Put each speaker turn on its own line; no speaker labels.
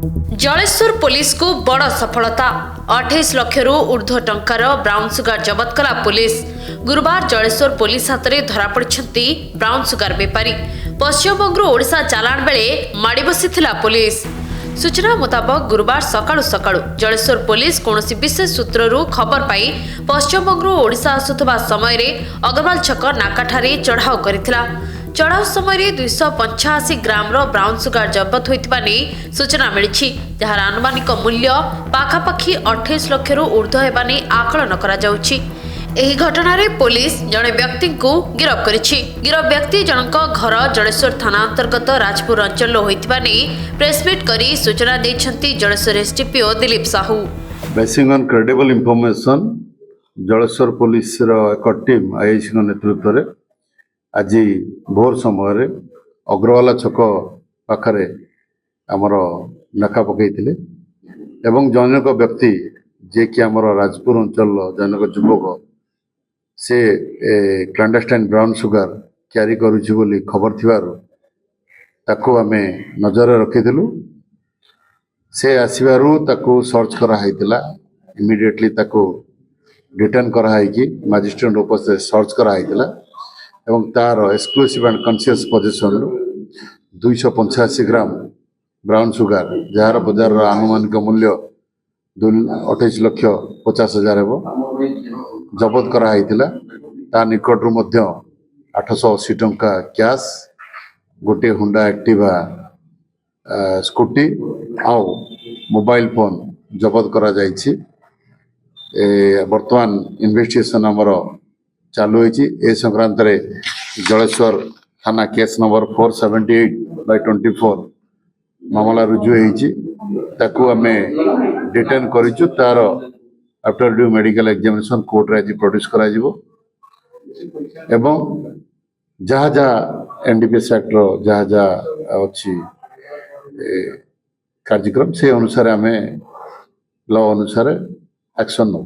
Jaleshwar police को बड़ सफलता 28 लाख रु ऊर्ध्व टंकार ब्राउन सुगार जबत कला पुलिस। गुरुवार जलेश्वर पुलिस हाथ में धरा पड़ती ब्राउन सुगार बेपारी। पश्चिमबंग ओडिशा चालाण बेले माड़ी बसी पुलिस। सूचना मुताबक गुरुवार सकाळु सकाळु जलेश्वर पुलिस कौनसी विशेष सूत्रु खबर पाई पश्चिमबंग ओडिशा आसुवा समय अग्रवाल छक नाकाठारे चढ़ाऊ करथिला। चढ़ाऊ समय 285 ग्राम ब्राउन सुगार जबत होता नहीं सूचना मिली, जार आनुमानिक मूल्य पाखापाखि 28 लाख रु ऊर्ध्व होगा नहीं आकलन करा जाउछि। एही घटना रे पुलिस जड़े व्यक्ति को गिरफ्त करिछि। गिरफ व्यक्ति जनक घर जलेश्वर थाना अंतर्गत राजपुर अंचल होता नहीं प्रेसमिट करी सूचना देछंती Jaleswar SDPO Dilip Sahu.
Basing on credible information Jaleswar police एक टीम आईआईसी नेतृत्व में आज भोर समय अग्रवाला छक पाखरे आमर नाका पकईले एवं जनक व्यक्ति जे कि आमर राजपुर अंचल जनक युवक से क्लैंडस्टाइन ब्राउन सुगार क्यारी करुछि बोली खबर थिबारु ताको आमे नजर रखिथिलु। से आसीबारु ताको सर्च करा हैतिला। इमिडिएटली ताको डिटेन करा हैकि मजिस्ट्रेट उपस्थित सर्च करा हैतिला एवं तार exclusive and conscious position 285 gram brown sugar jar बजार आनुमानिक मूल्य 28 लाख 50 हजार जबत करा हैतिला। ता निकटरू मध्य 880 टंका कैश, गोटे हुंडा एक्टिवा स्कूटी आउ मोबाइल फोन जबत करा जाइछि। वर्तमान इन्वेस्टिगेशन हमर चालू होइछि। ए संक्रांत रे जलेश्वर थाना केस नंबर 478/24 मामला रुजु होइछि। ताकू हमें डिटेन करिछु। तार after due medical examination court रे आज प्रोड्यूस करा जिवो एवं जहाँ जहाँ एनडीपीएस एक्ट रो जहाँ जहाँ अछि कार्यक्रम से अनुसार हमें लॉ अनुसार एक्शन नो।